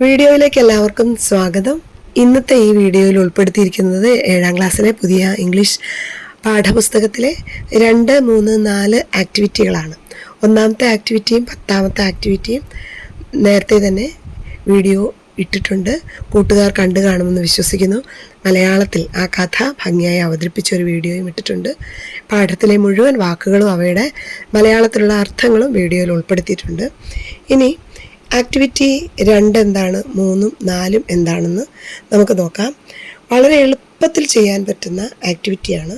വീഡിയോയിലേക്ക് എല്ലാവർക്കും സ്വാഗതം. ഇന്നത്തെ ഈ വീഡിയോയിൽ ഉൾപ്പെടുത്തിയിരിക്കുന്നത് 7ാം ക്ലാസ്സിലെ പുതിയ ഇംഗ്ലീഷ് പാഠപുസ്തകത്തിലെ 2, 3, 4 ആക്ടിവിറ്റികളാണ്. 1ാമത്തെ ആക്ടിവിറ്റിയും 10ാമത്തെ ആക്ടിവിറ്റിയും നേരത്തെ തന്നെ വീഡിയോ ഇട്ടിട്ടുണ്ട്. കൂട്ടുകാർ കണ്ടു കാണുമെന്ന് വിശ്വസിക്കുന്നു. മലയാളത്തിൽ ആ കഥ ഭംഗിയായി അവതരിപ്പിച്ചൊരു വീഡിയോയും ഇട്ടിട്ടുണ്ട്. പാഠത്തിലെ മുഴുവൻ വാക്കുകളും അവയുടെ മലയാളത്തിലുള്ള അർത്ഥങ്ങളും വീഡിയോയിൽ ഉൾപ്പെടുത്തിയിട്ടുണ്ട്. ഇനി ആക്ടിവിറ്റി 2 എന്താണ്, 3, 4 എന്താണെന്ന് നമുക്ക് നോക്കാം. വളരെ എളുപ്പത്തിൽ ചെയ്യാൻ പറ്റുന്ന ആക്ടിവിറ്റിയാണ്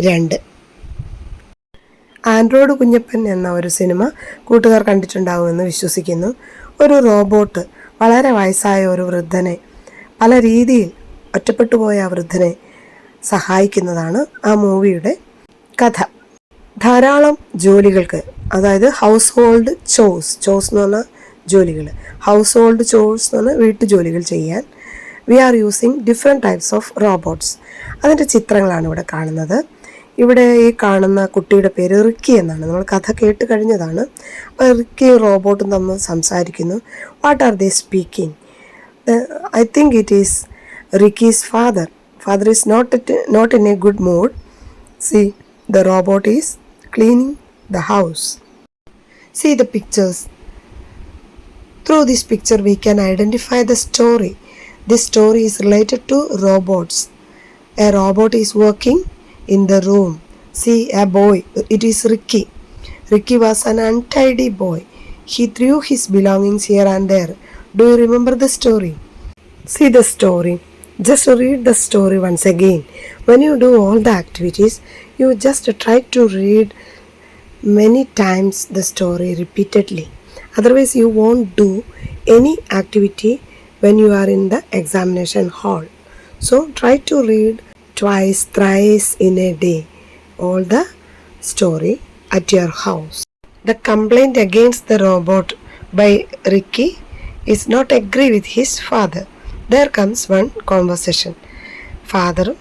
2. ആൻഡ്രോയിഡ് കുഞ്ഞപ്പൻ എന്ന ഒരു സിനിമ കൂട്ടുകാർ കണ്ടിട്ടുണ്ടാകുമെന്ന് വിശ്വസിക്കുന്നു. ഒരു റോബോട്ട് വളരെ വയസ്സായ ഒരു വൃദ്ധനെ പല രീതിയിൽ ഒറ്റപ്പെട്ടു പോയ ആ വൃദ്ധനെ സഹായിക്കുന്നതാണ് ആ മൂവിയുടെ കഥ. ധാരാളം ജോലികൾക്ക്, അതായത് ഹൗസ് ഹോൾഡ് ചോസ് എന്ന് പറഞ്ഞാൽ ജോലികൾ, ഹൗസ് ഹോൾഡ് ചോഴ്സ് എന്ന് പറഞ്ഞാൽ വീട്ടുജോലികൾ ചെയ്യാൻ we are using different types of robots. അതിൻ്റെ ചിത്രങ്ങളാണ് ഇവിടെ കാണുന്നത്. ഇവിടെ ഈ കാണുന്ന കുട്ടിയുടെ പേര് റിക്കി എന്നാണ്. നമ്മൾ കഥ കേട്ട് കഴിഞ്ഞതാണ്. അപ്പോൾ റിക്കിയും റോബോട്ടും തമ്മിൽ സംസാരിക്കുന്നു. What are they speaking? I think it is Ricky's father is not in a good mood. See the robot is cleaning the house. See the pictures. Through this picture we can identify the story. This story is related to robots. A robot is working in the room. See a boy. It is Ricky. Ricky was an untidy boy. He threw his belongings here and there. Do you remember the story? See the story. Just read the story once again. When you do all the activities, you just try to read many times the story repeatedly. Otherwise you won't do any activity when you are in the examination hall. So try to read twice, thrice in a day all the story at your house. The complaint against the robot by Ricky is not agree with his father. There comes one conversation. ഫാദറും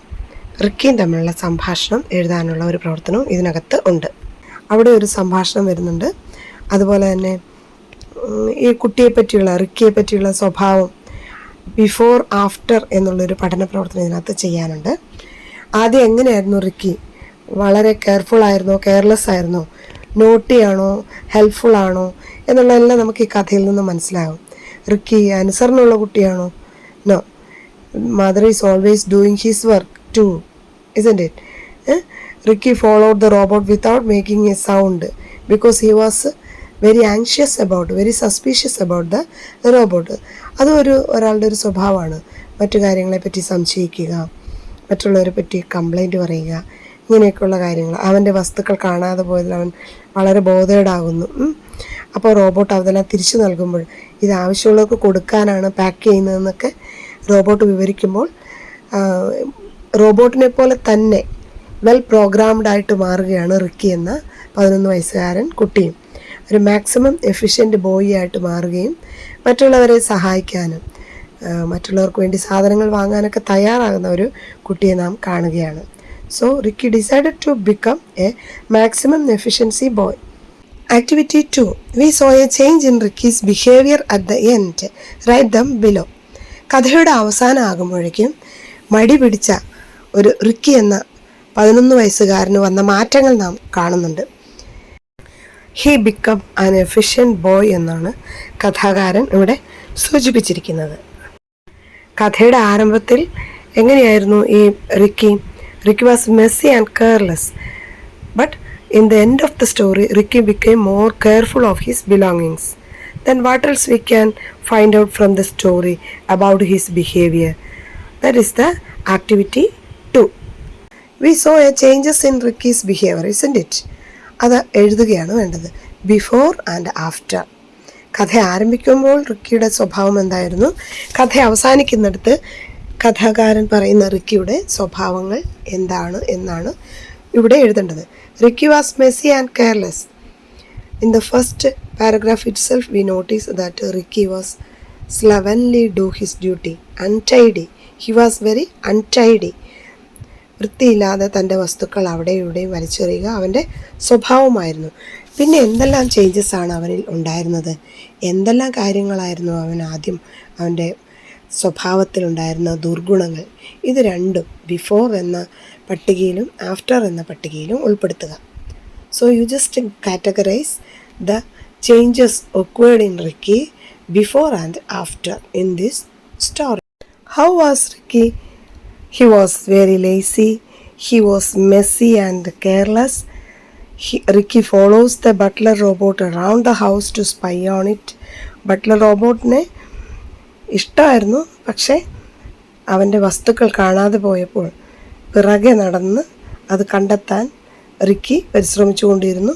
റിക്കിയും തമ്മിലുള്ള സംഭാഷണം എഴുതാനുള്ള ഒരു പ്രവർത്തനവും ഇതിനകത്ത് ഉണ്ട്. അവിടെ ഒരു സംഭാഷണം വരുന്നുണ്ട്. അതുപോലെ തന്നെ ഈ കുട്ടിയെ പറ്റിയുള്ള, റിക്കിയെ പറ്റിയുള്ള സ്വഭാവം ബിഫോർ ആഫ്റ്റർ എന്നുള്ളൊരു പഠന പ്രവർത്തനം ഇതിനകത്ത് ചെയ്യാനുണ്ട്. ആദ്യം എങ്ങനെയായിരുന്നു റിക്കി? വളരെ കെയർഫുൾ ആയിരുന്നോ, കെയർലെസ് ആയിരുന്നോ, നോട്ടിയാണോ, ഹെൽപ്ഫുൾ ആണോ എന്നുള്ളതെല്ലാം നമുക്ക് ഈ കഥയിൽ നിന്ന് മനസ്സിലാകും. റിക്കി അനുസരണമുള്ള കുട്ടിയാണോ? No. Mother is always doing his work too, isn't it? Ricky followed the robot without making a sound because he was very anxious about, very suspicious about the robot. അത് ഒരാളുടെ ഒരു സ്വഭാവമാണ്. മറ്റു കാര്യങ്ങളെപ്പറ്റി സംശയിക്കുക, മറ്റുള്ളവരെ പറ്റി കംപ്ലൈൻറ്റ് പറയുക, ഇങ്ങനെയൊക്കെയുള്ള കാര്യങ്ങൾ. അവൻ്റെ വസ്തുക്കൾ കാണാതെ പോയതിൽ അവൻ വളരെ ബോധേഡാകുന്നു. അപ്പോൾ റോബോട്ട് അതെല്ലാം തിരിച്ചു നൽകുമ്പോൾ ഇത് ആവശ്യമുള്ളവർക്ക് കൊടുക്കാനാണ് പാക്ക് ചെയ്യുന്നതെന്നൊക്കെ റോബോട്ട് വിവരിക്കുമ്പോൾ റോബോട്ടിനെ പോലെ തന്നെ വെൽ പ്രോഗ്രാംഡ് ആയിട്ട് മാറുകയാണ് റിക്കി എന്ന 11 വയസ്സുകാരൻ കുട്ടിയും. ഒരു മാക്സിമം എഫിഷ്യൻ്റ് ബോയ് ആയിട്ട് മാറുകയും മറ്റുള്ളവരെ സഹായിക്കാനും മറ്റുള്ളവർക്ക് വേണ്ടി സാധനങ്ങൾ വാങ്ങാനൊക്കെ തയ്യാറാകുന്ന ഒരു കുട്ടിയെ നാം കാണുകയാണ്. So Ricky decided to become a maximum efficiency boy. Activity 2. We saw a change in Ricky's behaviour at the end. Write them below. കഥയുടെ അവസാനം ആകുമ്പോഴേക്കും മടി പിടിച്ച ഒരു റിക്കി എന്ന 11 വയസ്സുകാരന് വന്ന മാറ്റങ്ങൾ നാം കാണുന്നുണ്ട്. He become an efficient boy എന്നാണ് കഥാകാരൻ ഇവിടെ സൂചിപ്പിച്ചിരിക്കുന്നത്. കഥയുടെ ആരംഭത്തിൽ എങ്ങനെയായിരുന്നു ഈ Ricky? Ricky was Messi and careless. But in the end of the story Ricky became more careful of his belongings. Then what else we can find out from the story about his behavior? That is the activity 2. We saw a changes in Ricky's behavior, isn't it? അത് എഴുതുകയാണ് വേണ്ടത്. Before and after. കഥ ആരംഭിക്കുമ്പോൾ റിക്കിയുടെ സ്വഭാവം എന്തായിരുന്നു? കഥ അവസാനിക്കുന്നിടത്ത് കഥാകാരൻ പറയുന്ന റിക്കിയുടെ സ്വഭാവങ്ങൾ എന്താണ് എന്നാണ് ഇവിടെ എഴുതേണ്ടത്. Ricky was Messi and careless. In the first paragraph itself, we notice that Ricky was slovenly do his duty, untidy. He was very untidy. വൃത്തിയില്ലാതെ തൻ്റെ വസ്തുക്കൾ അവിടെ ഇവിടെയും വലിച്ചെറിയുക അവൻ്റെ സ്വഭാവമായിരുന്നു. പിന്നെ എന്തെല്ലാം ചേഞ്ചസ് ആണ് അവനിൽ ഉണ്ടായിരുന്നത്, എന്തെല്ലാം കാര്യങ്ങളായിരുന്നു അവൻ ആദ്യം അവൻ്റെ സ്വഭാവത്തിലുണ്ടായിരുന്ന ദുർഗുണങ്ങൾ, ഇത് രണ്ടും ബിഫോർ എന്ന പട്ടികയിലും ആഫ്റ്റർ എന്ന പട്ടികയിലും ഉൾപ്പെടുത്തുക. So you just categorise the changes occurred in Ricky before and after in this story. How was Ricky? He was very lazy, he was messy and careless. Ricky follows the butler robot around the house to spy on it. Butler റോബോട്ടിനെ ഇഷ്ടമായിരുന്നു, പക്ഷേ അവൻ്റെ വസ്തുക്കൾ കാണാതെ പോയപ്പോൾ പിറകെ നടന്ന് അത് കണ്ടെത്താൻ റിക്കി പരിശ്രമിച്ചു കൊണ്ടിരുന്നു.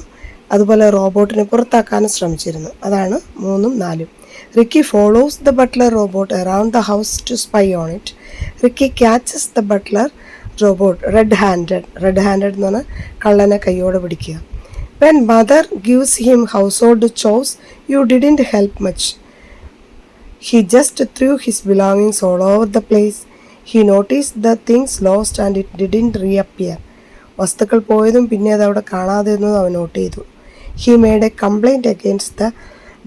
അതുപോലെ റോബോട്ടിനെ പുറത്താക്കാനും ശ്രമിച്ചിരുന്നു. അതാണ് 3ഉം 4ഉം. Ricky follows the butler robot around the house to spy on it. Ricky catches the butler robot red handed എന്ന് പറഞ്ഞാൽ കള്ളനെ കൈയോടെ പിടിക്കുക. When mother gives him household ചോസ് you didn't help much. He just threw his belongings all over the place. He noticed the things lost and it didn't reappear. വസ്തുക്കൾ പോയതും പിന്നെ അത് അവിടെ കാണാതെ ഇരുന്നതും അവൻ നോട്ട് ചെയ്തു. He made a complaint against the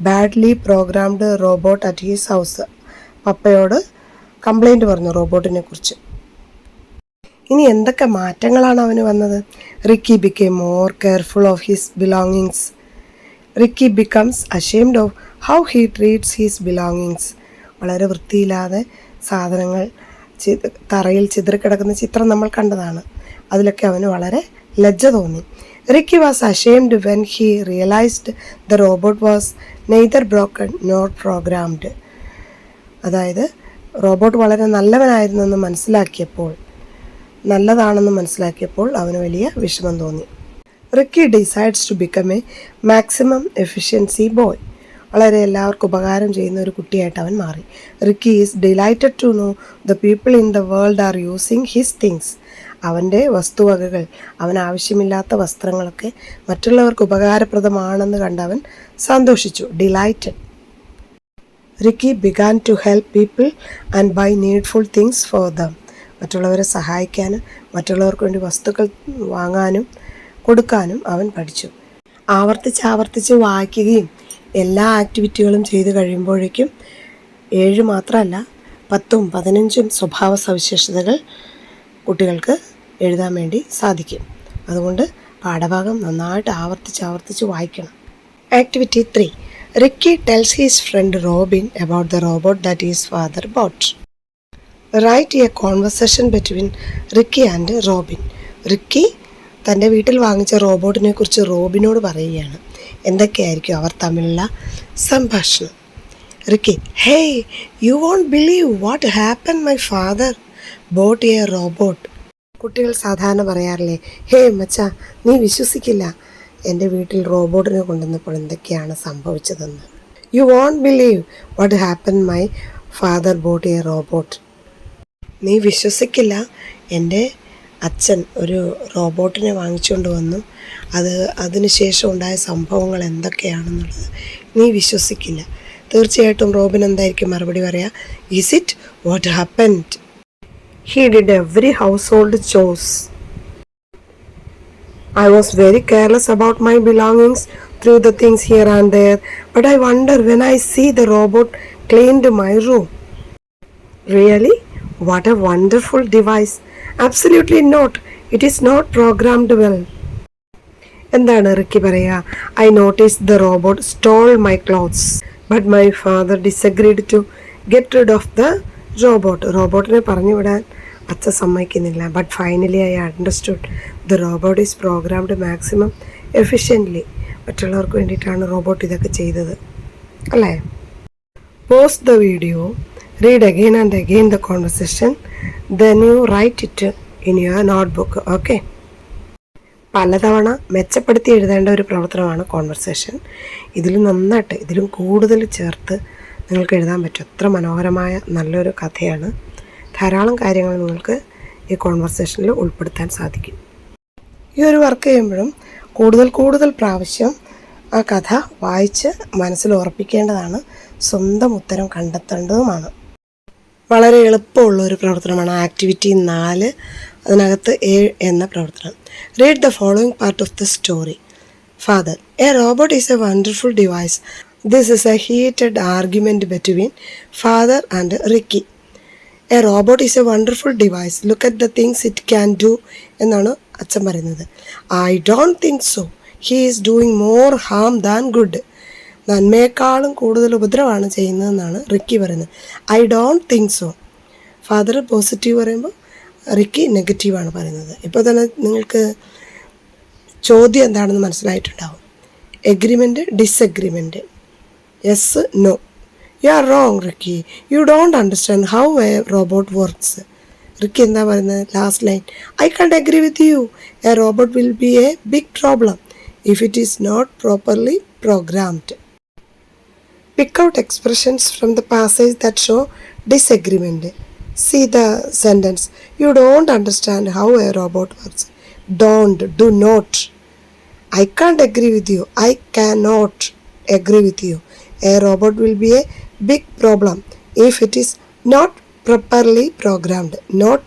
badly programmed robot at his house. പപ്പയോട് complaint പറഞ്ഞു റോബോട്ടിനെ കുറിച്ച്. ഇനി എന്തൊക്കെ മാറ്റങ്ങളാണ് അവന് വന്നത്? Ricky became more careful of his belongings. Ricky becomes ashamed of how he treats his belongings. വളരെ വൃത്തിയില്ലാതെ സാധനങ്ങൾ തറയിൽ ചിതറിക്കിടക്കുന്ന ചിത്രം നമ്മൾ കണ്ടതാണ്. അതിലൊക്കെ അവന് വളരെ ലജ്ജ തോന്നി. Ricky was ashamed when he realised the robot was neither broken nor programmed. അതായത് റോബോട്ട് വളരെ നല്ലതാണെന്ന് മനസ്സിലാക്കിയപ്പോൾ അവന് വലിയ വിഷമം തോന്നി. Ricky decides to become a maximum efficiency boy. വളരെ എല്ലാവർക്കും ഉപകാരം ചെയ്യുന്ന ഒരു കുട്ടിയായിട്ട് അവൻ മാറി. Ricky is delighted to know the people in the world are using his things. അവൻ്റെ വസ്തുവകകൾ, അവൻ ആവശ്യമില്ലാത്ത വസ്ത്രങ്ങളൊക്കെ മറ്റുള്ളവർക്ക് ഉപകാരപ്രദമാണെന്ന് കണ്ടവൻ സന്തോഷിച്ചു. Delighted. Ricky began to help people and buy needful things for them. മറ്റുള്ളവരെ സഹായിക്കാനും മറ്റുള്ളവർക്ക് വേണ്ടി വസ്തുക്കൾ വാങ്ങാനും കൊടുക്കാനും അവൻ പഠിച്ചു. ആവർത്തിച്ച് വായിക്കുകയും എല്ലാ ആക്ടിവിറ്റികളും ചെയ്ത് കഴിയുമ്പോഴേക്കും 7 മാത്രമല്ല 10ഉം 15ഉം സ്വഭാവ സവിശേഷതകൾ കുട്ടികൾക്ക് എഴുതാൻ വേണ്ടി സാധിക്കും. അതുകൊണ്ട് പാഠഭാഗം നന്നായിട്ട് ആവർത്തിച്ച് വായിക്കണം. Activity 3. Ricky tells his friend Robin about the robot that is father boat. Write a conversation between Ricky and Robin. Ricky തൻ്റെ വീട്ടിൽ വാങ്ങിച്ച റോബോട്ടിനെ കുറിച്ച് റോബിനോട് പറയുകയാണ്. എന്തൊക്കെയായിരിക്കും അവർ തമ്മിലുള്ള സംഭാഷണം? Ricky: hey, you won't believe what happen, my father bought a robot. കുട്ടികൾ സാധാരണ പറയാറില്ലേ, ഹേ മച്ചാ, നീ വിശ്വസിക്കില്ല, എൻ്റെ വീട്ടിൽ റോബോട്ടിനെ കൊണ്ടുവന്നപ്പോൾ എന്തൊക്കെയാണ് സംഭവിച്ചതെന്ന്. You won't believe what happen, my father bought a robot. നീ വിശ്വസിക്കില്ല, എൻ്റെ അച്ഛൻ ഒരു റോബോട്ടിനെ വാങ്ങിച്ചുകൊണ്ട് വന്നു, അതിനുശേഷം ഉണ്ടായ സംഭവങ്ങൾ എന്തൊക്കെയാണെന്നുള്ളത് നീ വിശ്വസിക്കില്ല. തീർച്ചയായിട്ടും റോബിൻ എന്തായിരിക്കും മറുപടി പറയുക? Is it what happened? He did every house hold chose. I was very careless about my belongings, threw the things here and there, but I wonder when I see the robot cleaned my room. Really? What a wonderful device. Absolutely not. It is not programmed well. എന്താണ് Ricky പറയുക? I noticed the robot stole my clothes, but my father disagreed to get rid of the robot. റോബോട്ടിനെ പറഞ്ഞു വിടാൻ അച്ഛൻ സമ്മതിക്കുന്നില്ല. But finally I understood the robot is programmed maximum efficiently. മറ്റുള്ളവർക്ക് വേണ്ടിയിട്ടാണ് robot ഇതൊക്കെ ചെയ്തത്, അല്ലേ? Pause the video, read again and again the conversation, then you write it in your notebook. Okay. പലതവണ മെച്ചപ്പെടുത്തി എഴുതേണ്ട ഒരു പ്രവർത്തനമാണ് കോൺവെർസേഷൻ. ഇതിലും കൂടുതൽ ചേർത്ത് നിങ്ങൾക്ക് എഴുതാൻ പറ്റും. അത്ര മനോഹരമായ നല്ലൊരു കഥയാണ്. ധാരാളം കാര്യങ്ങൾ നിങ്ങൾക്ക് ഈ കോൺവെർസേഷനിൽ ഉൾപ്പെടുത്താൻ സാധിക്കും. ഈ ഒരു വർക്ക് ചെയ്യുമ്പോഴും കൂടുതൽ പ്രാവശ്യം ആ കഥ വായിച്ച് മനസ്സിൽ ഉറപ്പിക്കേണ്ടതാണ്. സ്വന്തം ഉത്തരം കണ്ടെത്തേണ്ടതുമാണ്. വളരെ എളുപ്പമുള്ള ഒരു പ്രവർത്തനമാണ് ആക്ടിവിറ്റി 4, അതിനകത്ത് A എന്ന പ്രവർത്തനം. Read the following part of the story. Father, a robot is a wonderful device. This is a heated argument between father and Ricky. A robot is a wonderful device. Look at the things it can do എന്നാണ് അച്ഛൻ പറയുന്നത്. I don't think so. He is doing more harm than good. നന്മയെക്കാളും കൂടുതൽ ഉപദ്രവമാണ് ചെയ്യുന്നതെന്നാണ് Ricky പറയുന്നത്. I don't think so. Father positive പറയുമ്പോൾ Ricky നെഗറ്റീവാണ് പറയുന്നത്. ഇപ്പോൾ തന്നെ നിങ്ങൾക്ക് ചോദ്യം എന്താണെന്ന് മനസ്സിലായിട്ടുണ്ടാവും. Agreement, disagreement, yes, no. You are wrong, Ricky. You don't understand how a robot works. Ricky എന്താ പറയുന്നത്? Last line, I can't agree with you. A robot will be a big problem if it is not properly programmed. Pick out expressions from the passage that show disagreement. See the sentence. You don't understand how a robot works. Don't, do not. I can't agree with you. I cannot agree with you. A robot will be a big problem if it is not properly programmed. Not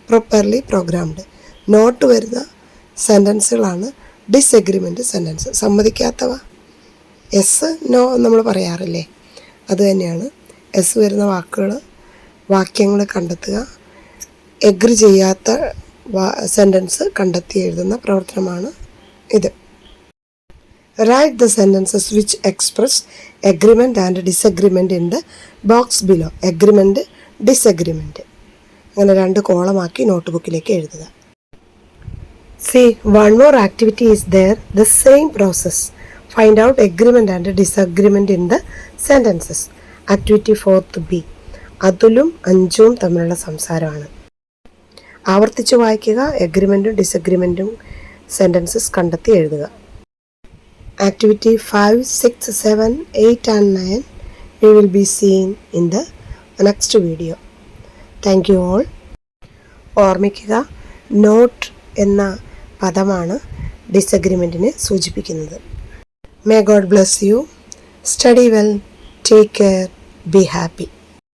properly programmed. Not വരുന്ന സെൻറ്റൻസുകളാണ് disagreement sentence. സമ്മതിക്കാത്തവ yes, no നമ്മൾ പറയാറില്ലേ, അത് തന്നെയാണ്. S വരുന്ന വാക്യങ്ങൾ കണ്ടെത്തുക. എഗ്രി ചെയ്യാത്ത സെൻറ്റൻസ് കണ്ടെത്തി എഴുതുന്ന പ്രവർത്തനമാണ് ഇത്. Write the sentences which express agreement and disagreement in the box below. Agreement, disagreement. അങ്ങനെ 2 കോളമാക്കി നോട്ട് ബുക്കിലേക്ക് എഴുതുക. See, one more activity is there, the same process. Find out agreement and disagreement in the sentences. Activity 4th B. അതുലും അഞ്ചും തമ്മിലുള്ള സംസാരമാണ്. ആവർത്തിച്ച് വായിക്കുക. എഗ്രിമെൻറ്റും ഡിസഗ്രിമെൻറ്റും sentences കണ്ടെത്തി എഴുതുക. Activity 5, 6, 7, 8 and 9 we will be seeing in the next video. Thank you all. ഓർമ്മിക്കുക, not എന്ന പദമാണ് ഡിസഗ്രിമെൻറ്റിനെ സൂചിപ്പിക്കുന്നത്. May God bless you. Study well. Take care. Be happy.